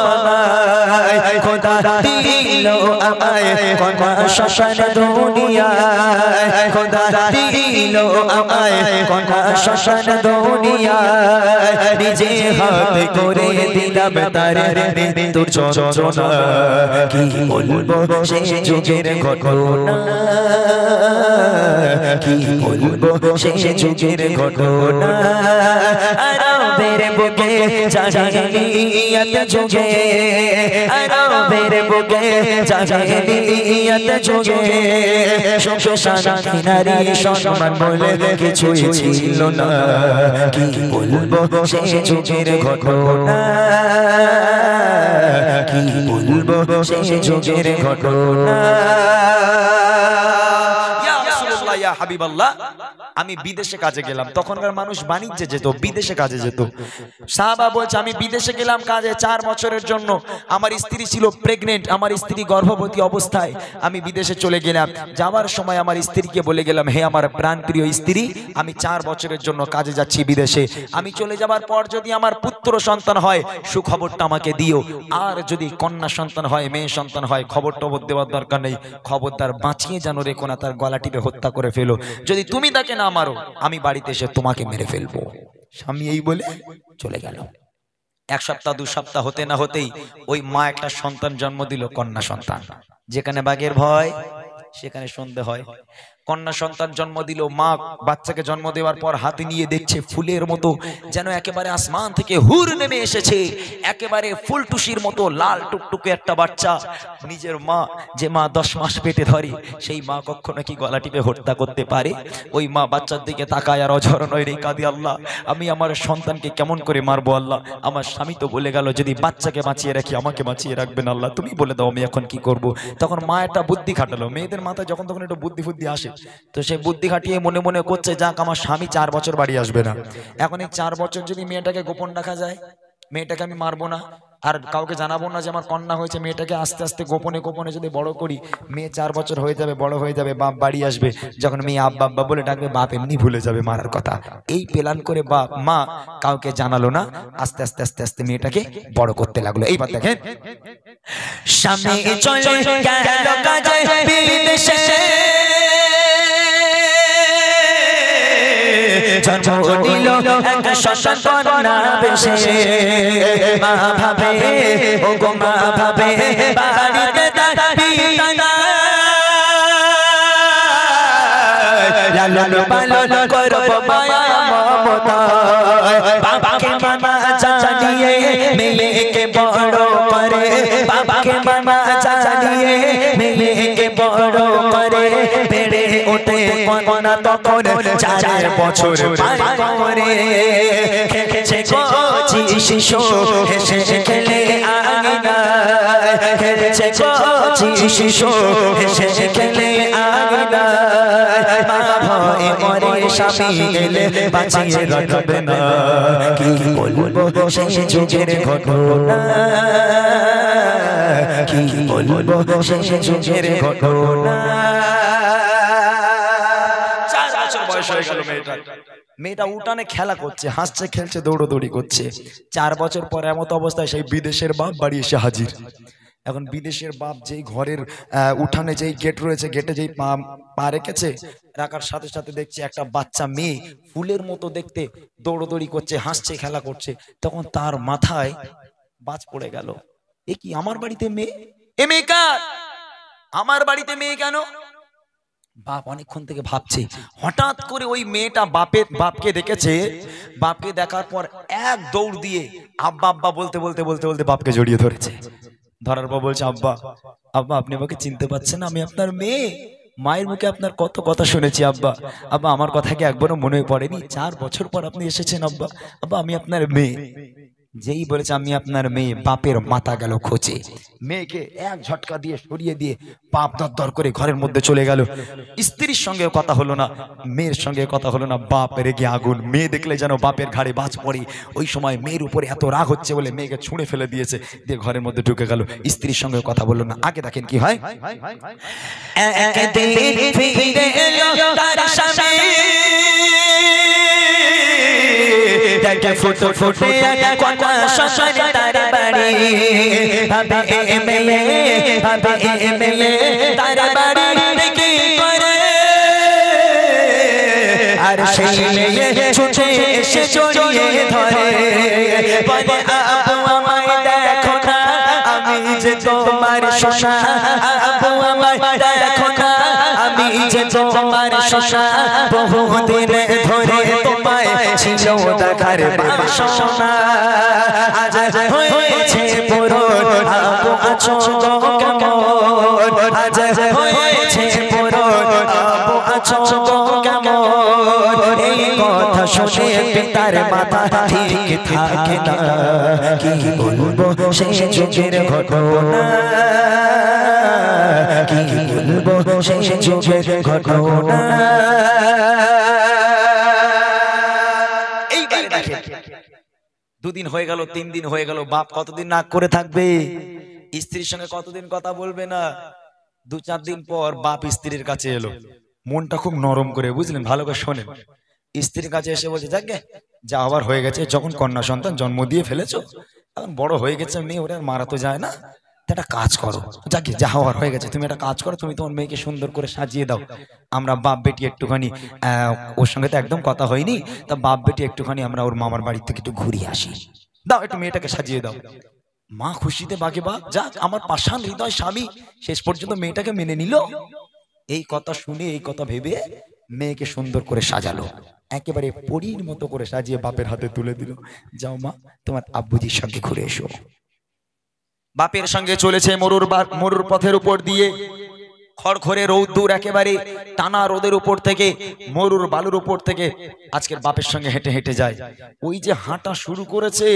খোদা দিল আমায় কোন শ্মশান দুনিয়ায় খোদা দিল আমায় কোন শ্মশান দুনিয়ায় নিজে হাতে করে দিলাম তার মৃত্যুর যন্ত্রণা কি বলবো সেই যুগের ঘটনা কি বলবো সেই যুগের ঘটনা আরবের বুকে জাহেলিয়াত যুগে আরবের বুকে জাহেলিয়াত যুগে সুখ শান্তি নারী সম্মান বলে কিছুই ছিল না কি বলবো সেই যুগের ঘটনা কি বলবো সেই যুগের ঘটনা ইয়া হাবিবাল্লাহ আমি বিদেশে কাজে গেলাম তখনকার মানুষ বাণিজ্যে যেত বিদেশে কাজে যেত সাহাবা বলছে আমি বিদেশে গেলাম কাজে 4 বছরের জন্য আমার স্ত্রী ছিল প্রেগন্যান্ট আমার স্ত্রী গর্ভবতী অবস্থায় আমি বিদেশে চলে গেলাম যাওয়ার সময় আমার স্ত্রীকে বলে গেলাম হে আমার প্রাণপ্রিয় স্ত্রী আমি 4 বছরের জন্য কাজে যাচ্ছি বিদেশে আমি চলে যাবার পর যদি আমার পুত্র সন্তান হয় সুখবরটা আমাকে দিও আর যদি কন্যা সন্তান হয় মেয়ে সন্তান হয় খবর টবর দেওয়ার দরকার নেই খবরদার বাঁচিয়ে জানো রেখো না তার গলা টিপে হত্যা করে ফেলো যদি তুমি তাকে না মারো আমি বাড়িতে এসে তোমাকে মেরে ফেলবো স্বামী এই বলে চলে গেল 1 সপ্তাহ 2 সপ্তাহ হতে না হতেই ওই মা একটা সন্তান জন্ম দিল কন্যা সন্তান যেখানে বাঘের ভয় সেখানে সন্ধে হয় কন্যা সন্তান জন্ম দিল মা বাচ্চাকে জন্ম দেওয়ার পর হাতে নিয়ে দেখছে ফুলের মতো যেন একেবারে আসমান থেকে হুর নেমে এসেছে একেবারে ফুলটুসির মতো লাল টুকটুকে একটা বাচ্চা নিজের মা যে মা 10 মাস পেটে ধরে সেই মা কখনো কি গলা টিপে হত্যা করতে পারে ওই মা বাচ্চার দিকে তাকায় আর অঝর নয় রে কাঁদি আল্লাহ আমি আমার সন্তানকে কেমন করে মারবো আল্লাহ আমার স্বামী তো বলে গেল যদি বাচ্চাকে বাঁচিয়ে রাখি আমাকে বাঁচিয়ে রাখবেন আল্লাহ তুমি বলে দাও আমি এখন কি করব তখন মা একটা বুদ্ধি খাটালো মেয়েদের মাথায় যখন তখন একটু বুদ্ধি আসে তো সেই বুদ্ধি খাটিয়ে মনে মনে করছে যাক আমার স্বামী 4 বছর বাড়ি আসবে না এখন এই 4 বছর যদি মেয়েটাকে গোপন রাখা যায় মেয়েটাকে আমি মারবো না আর কাউকে জানাবো না যে আমার কন্যা হয়েছে মেয়েটাকে আস্তে আস্তে গোপনে গোপনে যদি বড় করি মেয়ে 4 বছর হয়ে যাবে বড় হয়ে যাবে বাপ বাড়ি আসবে যখন মেয়ে আব্বা আব্বা বলে ডাকবে বাপ এমনি ভুলে যাবে মারার কথা এই প্ল্যান করে বাপ মা কাউকে জানালো না আস্তে আস্তে আস্তে আস্তে মেয়েটাকে বড় করতে লাগলো এইবার দেখেন স্বামী চলে গেল কাজে বিদেশে জন্ম দিল এক সন্তান কন্যা বেশে মা ভাবে ও গো মা ভাবে বাড়িতে তার পিতা নাই লালন পালন করব মায়া মমতা বাবাকে মামা জানিয়ে মেয়েকে বড় করে বাবাকে মামা জানিয়ে মেয়েকে বড় করে বেড়ে ওঠে কন্যা তখন 4 বছর পার করে খেলেছে কচি শিশু হেসে খেলে আঙিনা খেলেছে কচি শিশু হেসে খেলে আঙিনা মা ভয়ে মরে স্বামী এলে বাঁচিয়ে রাখবে না কি বলবো সেই যুগের ঘটনা কি বলবো সেই যুগের ঘটনা 4 বছর বয়স হয়ে গেল মেয়েটা উঠানে খেলা করছে হাসছে খেলছে দৌড়দৌড়ি করছে 4 বছর পর এমত অবস্থায় সেই বিদেশের বাপ বাড়ি এসে হাজির এখন বিদেশের বাপ যেই ঘরের উঠানে যেই গেট রয়েছে গেটে যেই পা রেখেছে রাখার সাথে সাথে দেখছে একটা বাচ্চা মেয়ে ফুলের মতো দেখতে দৌড়দৌড়ি করছে হাসছে খেলা করছে তখন তার মাথায় বাজ পড়ে গেল এ কি আমার বাড়িতে মেয়ে এ মেয়ে কার? আমার বাড়িতে মেয়ে কেন? বাপ অনেকক্ষণ থেকে ভাবছে, হঠাৎ করে ওই মেয়েটা বাপকে দেখেছে। বাপকে দেখার পর এক দৌড় দিয়ে আব্বা আব্বা বলতে বলতে বলতে বলতে বাপকে জড়িয়ে ধরেছে। ধরার পর বলছে, আব্বা আব্বা আপনি আমাকে চিনতে পারছেন? আমি আপনার মেয়ে, মায়ের মুখে আপনার কত কথা শুনেছি আব্বা। আব্বা আমার কথা কি একবারও মনে পড়েনি? 4 বছর পর আপনি এসেছেন আব্বা। আব্বা আমি আপনার মেয়ে। যেই বলেছে আমি আপনার মেয়ে, বাপের মাথা গেল খোঁচে। মেয়েকে এক ঝটকা দিয়ে সরিয়ে দিয়ে বাপ দর করে ঘরের মধ্যে চলে গেল। স্ত্রীর সঙ্গে কথা হলো না, মেয়ের সঙ্গে কথা হলো না। বাপ রেগে আগুন। মেয়ে দেখলে যেন বাপের ঘাড়ে বাজ পড়ে। ওই সময় মেয়ের উপরে এত রাগ হচ্ছে বলে মেয়েকে ছুঁড়ে ফেলে দিয়েছে, দিয়ে ঘরের মধ্যে ঢুকে গেল। স্ত্রীর সঙ্গে কথা বললো না। আগে দেখেন কি হয়। ফুটো ফুটে কথা শাশুড়ি তার বাড়ি, ভাবে এমএলএ ভাবে এমএলএ তার বাড়ি কি করে। আর সেই মেয়ে ছুটে এসে জড়িয়ে ধরে, বলে আপু আমায় দেখো না, আমি যে তোমার সোনা। আপু আমায় দেখো না, আমি যে তোমার সোনা। বহুদিন ধরে তোমায় ছিল দেখার বাসনা, আজ হয়েছে পুরো। আপু আছো গো কেমন, আজ হয়েছে পুরো। আপু আছো গো কেমন। এই কথা শুনে পিতার মাথা ঠিক থাকে না। কি বলবো সেই যুগের ঘটনা, কি বলবো সেই যুগের ঘটনা। এইবারে দেখেন, 2 দিন হয়ে গেল, 3 দিন হয়ে গেল। বাপ কতদিন নাক করে থাকবে? স্ত্রীর সঙ্গে কতদিন কথা বলবে না? 2-4 দিন পর বাপ স্ত্রীর কাছে এলো, মনটা খুব নরম করে, বুঝলেন? ভালো করে শোনেন। স্ত্রীর কাছে এসে বলছে, যাক গে যা হবার হয়ে গেছে, যখন কন্যা সন্তান জন্ম দিয়ে ফেলেছো, এখন বড় হয়ে গেছে মেয়ে, ওরা মারা তো যায় না, একটা কাজ করো। যাকে যা হওয়ার হয়ে গেছে, তুমি একটা কাজ করো, তুমি তোমার মেয়েকে সুন্দর করে সাজিয়ে দাও। আমরা বাপ বেটি একটুখানি, ওর সঙ্গে তো একদম কথা হয়নি, তা বাপ বেটি একটুখানি আমরা ওর মামার বাড়ি থেকে একটু ঘুরিয়ে আসি, দাও একটু মেয়েটাকে সাজিয়ে দাও। মা খুশিতে বাগে বা, যাক আমার পাষাণ হৃদয় স্বামী শেষ পর্যন্ত মেয়েটাকে মেনে নিল। এই কথা শুনে, এই কথা ভেবে মেয়েকে সুন্দর করে সাজালো, একেবারে পরীর মতো করে সাজিয়ে বাপের হাতে তুলে দিল। যাও মা, তোমার আব্বুজির সঙ্গে ঘুরে এসো। বাপের সঙ্গে চলেছে মরুর পথের উপর দিয়ে, খড়খড়ে রৌদ্দুর, একেবারে টানা রোদের উপর থেকে, মরুর বালুর উপর থেকে আজকের বাপের সঙ্গে হেঁটে হেঁটে যায়। ওই যে হাঁটা শুরু করেছে,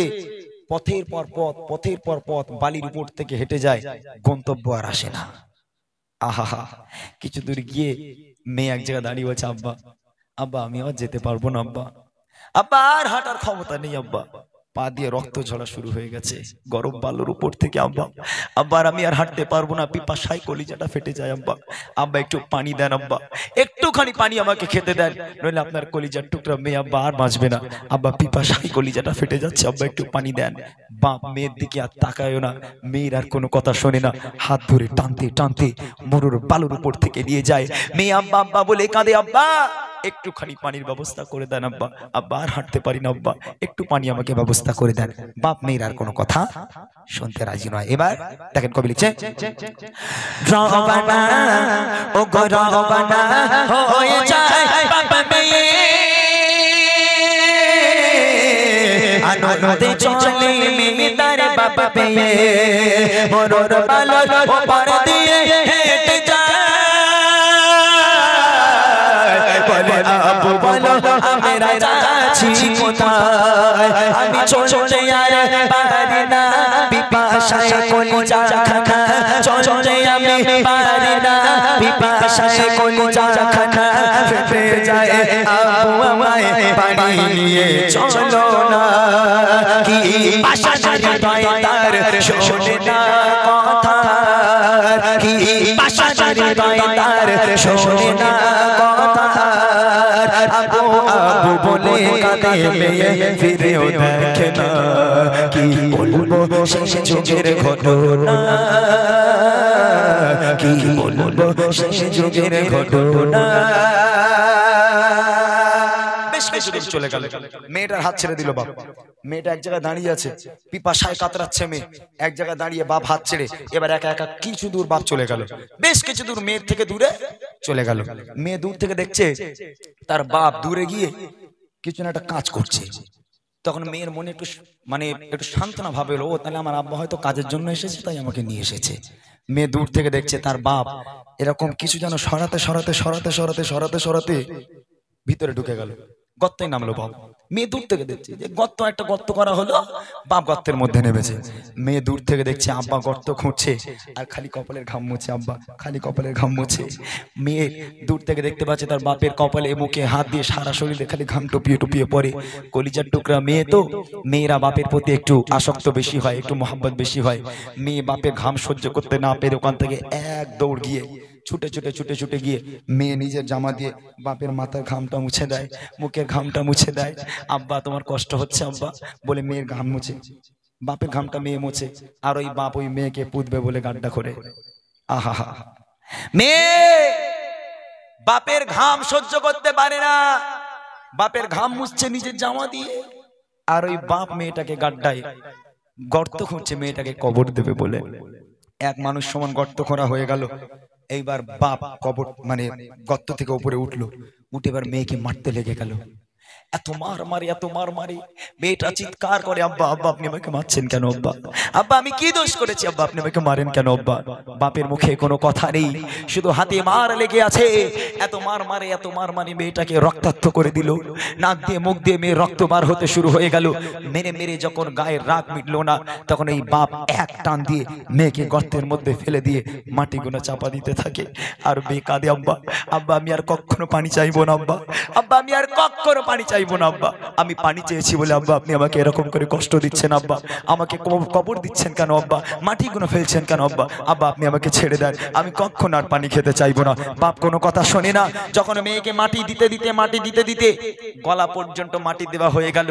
পথের পর পথ, পথের পর পথ, বালির উপর থেকে হেঁটে যায়, গন্তব্য আর আসে না। আহা, কিছু দূর গিয়ে মেয়ে এক জায়গায় দাঁড়িয়ে বলছে, আব্বা আব্বা আমি আর যেতে পারবো না আব্বা, আব্বা আর হাঁটার ক্ষমতা নেই আব্বা, পা দিয়ে রক্ত ঝরা শুরু হয়ে গেছে গরম বালুর উপর থেকে। আব্বা আব্বা আমি আর হাঁটতে পারবো না, পিপাসায় কলিজাটা ফেটে যায় আব্বা, আব্বা একটু পানি দেন আব্বা, একটুখানি পানি আমাকে খেতে দেন, নইলে আপনার কলিজার টুকরা মেয়ে আব্বা আর বাঁচবে না, আব্বা পিপাসায় কলিজাটা ফেটে যাচ্ছে, আব্বা একটু পানি দেন। বাপ মেয়ের দিকে আর তাকায়ও না, মেয়ের আর কোনো কথা শোনে না, হাত ধরে টানতে টানতে মরুর বালুর উপর থেকে নিয়ে যায়। মেয়ে আব্বা আব্বা বলে কাঁদে, আব্বা একটুখানি পানির ব্যবস্থা করে দেন আব্বা, আব্বা আর হাঁটতে পারি না আব্বা, একটু পানি আমাকে ব্যবস্থা করে দেন। বাপ মেয়ের আর কোনো কথা শুনতে রাজি নয়। এবার দেখেন কবি লিখছে, রবানা ও গো রবানা হয়ে যায় বাপ মেয়ে, আনন্দে চলে মেয়ে তার বাপ পেয়ে, মরুর বালুর উপর দিয়ে হেঁটে যায়। বলে আপু বলো আমরা যাচ্ছি কোথায়, আমি চলতে আর পারি না, পিপাসায় কলিজা খানা, চলতে আমি পারি না, পিপাসায় কলিজা খানা ফেটে যায়। আপু আমায় পানি নিয়ে চলো না, কি পাশার হৃদয় তার শোনে না কথা, কি পাশার হৃদয় তার শোনে না কথা। আপু আপু বলে কাঁদে মেয়ে, ফিরেও দেখে না, কি বলবো শেষ যুগের ঘটনা, কি বলবো শেষ যুগের ঘটনা। বেশ কিছু দূর চলে গেল, মেয়েটার হাত ছেড়ে দিল বাপ। মেয়েটা এক জায়গায় দাঁড়িয়ে আছে, পিপাসায় কাতরাচ্ছে মেয়ে, এক জায়গায় দাঁড়িয়ে বাপ হাত ছেড়ে এবার একা একা কিছু দূর বাপ চলে গেল, বেশ কিছু দূর মেয়ের থেকে দূরে চলে গেল। মেয়ে দূর থেকে দেখছে তার বাপ দূরে গিয়ে কিছু না একটা কাজ করছে। তখন মেয়ের মনে একটু মানে একটু সান্ত্বনা ভাবে এলো, ও তাহলে আমার আব্বা হয়তো কাজের জন্য এসেছে, তাই আমাকে নিয়ে এসেছে। মেয়ে দূর থেকে দেখছে তার বাপ এরকম কিছু যেন সরাতে সরাতে সরাতে সরাতে সরাতে সরাতে ভিতরে ঢুকে গেল, গর্তে নামলো বাপ। মেয়ে দূর থেকে দেখছে যে একটা গর্ত করা হলো, বাপ গর্তের মধ্যে নেমেছে। মেয়ে দূর থেকে দেখছে আব্বা গর্ত খুঁজছে আর খালি কপালের ঘাম মুছে, আব্বা খালি কপালের ঘাম মুছে। মেয়ে দূর থেকে দেখতে পাচ্ছে তার বাপের কপালে মুখে হাত দিয়ে সারা শরীরে খালি ঘাম টুপিয়ে টুপিয়ে পড়ে। কলিজার টুকরা মেয়ে তো, মেয়েরা বাপের প্রতি একটু আসক্ত বেশি হয়, একটু মোহাম্মত বেশি হয়। মেয়ে বাপের ঘাম সহ্য করতে না পেরে ওখান থেকে এক দৌড় গিয়ে ছুটে ছুটে ছুটে ছুটে গিয়ে মেয়ে নিজের জামা দিয়ে বাপের মাথার ঘামটা মুছে দেয়, মুখের ঘামটা মুছে দেয়। আব্বা তোমার কষ্ট হচ্ছে আব্বা বলে মেয়ের ঘাম মুছে, বাপের ঘামটা মেয়ে মুছে, আর ওই বাপ ওই মেয়েকে পুঁতবে বলে গাড্ডা করে। আহা হা, মেয়ে বাপের ঘাম সহ্য করতে পারে না, বাপের ঘাম মুছছে নিজের জামা দিয়ে, আর ওই বাপ মেয়েটাকে গাড্ডায় গর্ত খুঁজছে মেয়েটাকে কবর দেবে বলে। এক মানুষ সমান গর্ত খোঁড়া হয়ে গেল। এইবার বাপ কবর মানে গর্ত থেকে উপরে উঠলো, উঠে এবার মেয়েকে মারতে লেগে গেল। এত মার মারি, এত মার মারি, মেয়েটা চিৎকার করে আব্বা আব্বা আপনি আমাকে মারছেন কেন আব্বা, আব্বা আমি কি দোষ করেছি আব্বা আপনি আমাকে মারেন কেন আব্বা। বাপের মুখে কোনো কথা নেই, শুধু হাতে মার লেগে আছে। এত মার মারে, এত মার মারি, মেয়েটাকে রক্তাক্ত করে দিল। নাক দিয়ে মুখ দিয়ে মেয়ের রক্ত বার হতে শুরু হয়ে গেল। মেরে মেরে যখন গায়ের রাগ মিটলো না, তখন এই বাপ এক টান দিয়ে মেয়েকে গর্তের মধ্যে ফেলে দিয়ে মাটিগুলো চাপা দিতে থাকে। আর মেয়ে কাঁদে আব্বা আব্বা আমি আর কখনো পানি চাইবো না আব্বা, আব্বা আমি আর কখনো পানি চাইবো না আব্বা, আমি পানি চেয়েছি বলে আব্বা আপনি আমাকে এরকম করে কষ্ট দিচ্ছেন আব্বা, আমাকে কবর দিচ্ছেন কেন আব্বা, মাটিগুলো ফেলছেন কেন আব্বা, আব্বা আপনি আমাকে ছেড়ে দেন, আমি কখনো আর পানি খেতে চাইবো না। বাপ কোনো কথা শোনে না। যখন মেয়েকে মাটি দিতে দিতে মাটি দিতে দিতে গলা পর্যন্ত মাটি দেওয়া হয়ে গেল,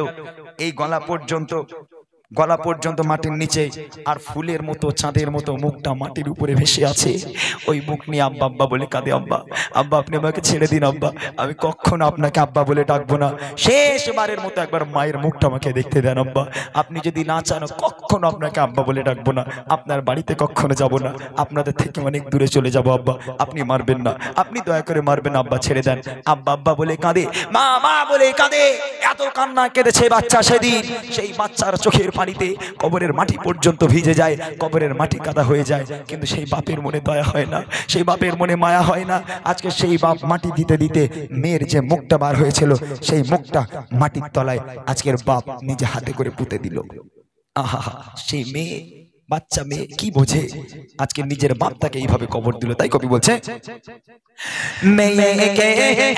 এই গলা পর্যন্ত মাটির নিচে, আর ফুলের মতো চাঁদের মতো মুখটা মাটির উপরে ভেসে আছে। ওই মুখ নিয়ে আব্বা আব্বা বলে কাঁদে, আব্বা আব্বা আপনি আমাকে ছেড়ে দিন আব্বা, আমি কখনো আপনাকে আব্বা বলে ডাকবো না, শেষবারের মতো একবার মায়ের মুখটা আমাকে দেখতে দেন আব্বা, আপনি যদি না চান কখনো আপনাকে আব্বা বলে ডাকবো না, আপনার বাড়িতে কখনো যাব না, আপনাদের থেকে অনেক দূরে চলে যাব আব্বা, আপনি মারবেন না, আপনি দয়া করে মারবেন আব্বা, ছেড়ে দেন। আব্বা আব্বা বলে কাঁদে, মা মা বলে কাঁদে। এত কান্না কেঁদেছে বাচ্চা সেদিন, সেই বাচ্চার চোখের পানিতে কবরের মাটি পর্যন্ত ভিজে যায়, কবরের মাটি কাদা হয়ে যায়, কিন্তু সেই বাপের মনে দয়া হয় না, সেই বাপের মনে মায়া হয় না। আজকে সেই বাপ মাটি দিতে দিতে মেয়ের যে মুখটা বার হয়েছিল, সেই মুখটা মাটির তলায় আজকের বাপ নিজে হাতে করে পুঁতে দিল। আহা, সেই মেয়ে, বাচ্চা মেয়ে কি বোঝে, আজকে নিজের বাপটাকে এইভাবে কবর দিল। তাই কবি বলছে, মেয়েকে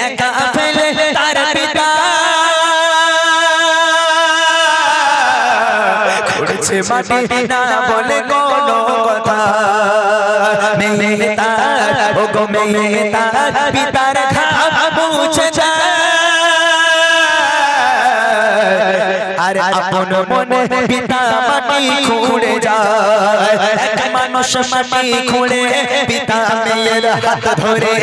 একা ফেলে তার পিতা করেছে মাটি না বলে কোনো কথা, মেয়ে তার ও গো মেয়ে তার পিতার ঘাম মুছে যায়, আর আপন মনে পিতা মাটি খুঁড়ে যায়। এক মানুষ মাটি খুঁড়ে পিতা মেয়ের হাত ধরে,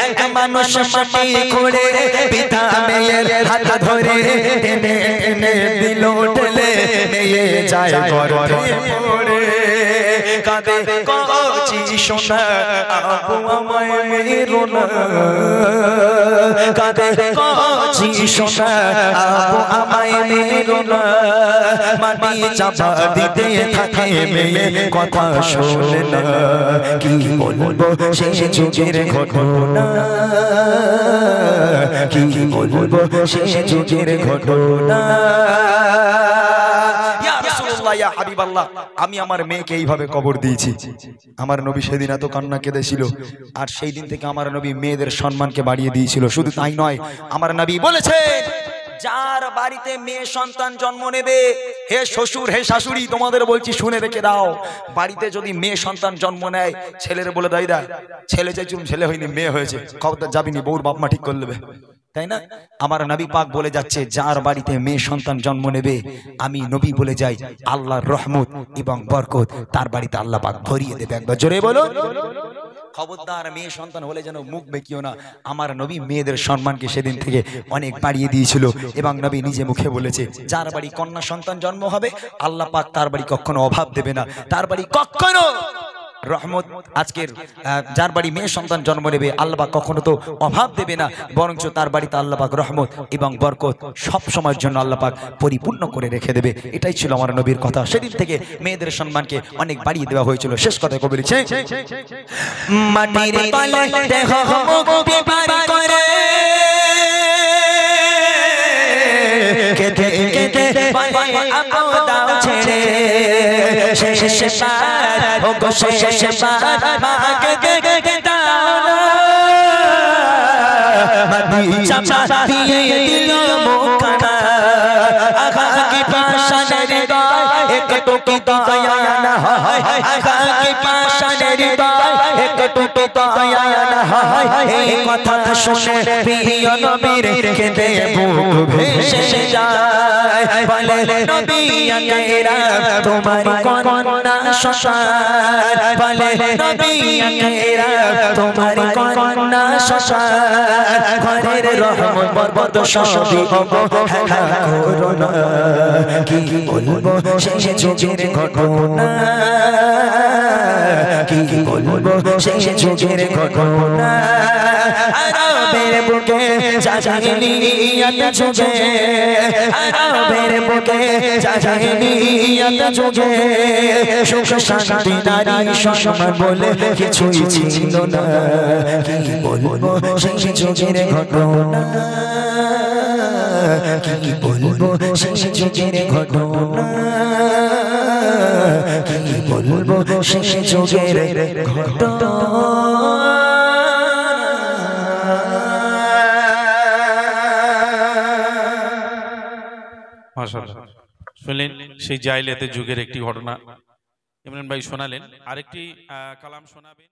এক মানুষ মাটি খুঁড়ে পিতা মেয়ের হাত ধরে, টেনে টেনে দিল ঠেলে মেয়ে যায় গর্তে পড়ে। কাঁদে কচি সোনা আপু আমায় মেরো না, কাঁদে কচি সোনা আপু আমায় মেরো না, মাটি চাপা দিতে থাকে মেয়ে কথা শোনে না, কি বলবো সেই যুগের ঘটনা, কি বলবো সেই যুগের ঘটনা। আমি আমার মেয়েকে এইভাবে কবর দিয়েছি। আমার নবী সেদিন এত কান্না কেঁদেছিল, আর সেই দিন থেকে আমার নবী মেয়েদের সম্মানকে বাড়িয়ে দিয়েছিল। শুধু তাই নয়, আমার নবী বলেছে, যার বাড়িতে মেয়ে সন্তান জন্ম নেবে, হে শ্বশুর হে শাশুড়ি তোমাদের বলছি শুনে রেখে দাও, বাড়িতে যদি মেয়ে সন্তান জন্ম নেয়, ছেলের বলে দাই দা ছেলে চাইছিলাম ছেলে হয়নি মেয়ে হয়েছে, খবরদার যাবিনি, বউর বাপ মা ঠিক করে নেবে, তাই না? আমার নবী পাক বলে যাচ্ছে, যার বাড়িতে মেয়ে সন্তান জন্ম নেবে, আমি নবী বলে যাই, আল্লাহর রহমত এবং বরকত তার বাড়িতে আল্লাহ পাক ভরিয়ে দেবে। একবার জোরে বলো। খবরদার মেয়ে সন্তান হলে যেন মুখ বেঁকিও না। আমার নবী মেয়েদের সম্মানকে সেদিন থেকে অনেক বাড়িয়ে দিয়েছিল এবং নবী নিজে মুখে বলেছে, যার বাড়ি কন্যা সন্তান জন্ম হবে আল্লাহ পাক তার বাড়ি কখনো অভাব দেবে না, তার বাড়ি কখনো রহমত। আজকের যার বাড়ি মেয়ে সন্তান জন্ম নেবে আল্লাহ পাক কখনো তো অভাব দেবে না, বরঞ্চ তার বাড়িতে আল্লাহ পাক রহমত এবং বরকত সব সময়ের জন্য আল্লাহ পাক পরিপূর্ণ করে রেখে দেবে। এটাই ছিল আমার নবীর কথা। সেদিন থেকে মেয়েদের সম্মানকে অনেক বাড়িয়ে দেওয়া হয়েছিল। শেষ কথা কবি লিখছে, মাটির তলে দেহ মুক্তি পার করে কেঁদে কেঁদে বলে আপন দাও ছেড়ে শেষ বার ও গো শেষ বার মাকে দেখতে দাও না মাটি চাপা দিয়ে দিল মুখখানা আহা কি পাশানের গায় একটু কি দয়া না হয় আহা কি পাশানের গায় একটু কি দয়া না হয় এই কথা শুনে প্রিয় নবীর কেঁদে বুক ভেসে যায় বলে নবী আকেরা তোমার কন্যা শ্মশান বলে নবী আকেরা তোমার কন্যা শ্মশান ঘরের রহমত বরকত সবই অবহেলা করো না কি বলবো শেষ যুগের ঘটনা কি বলবো শেষ যুগের ঘটনা আরবের বুকে জাহিলিয়াত যুগে আরবের বুকে জাহিলিয়াত যুগে সুখ শান্তি নারী সম্মান বলে কিছুই ছিল না কি বলবো শেষ যুগের ঘটনা কি বলবো শেষ যুগের ঘটনা কি বলবো শেষ যুগের ঘটনা। মাশাআল্লাহ, শুনলেন সেই জাইলিয়াতের যুগের একটি ঘটনা ইমরান ভাই শোনালেন। আরেকটি কালাম শোনাবেন।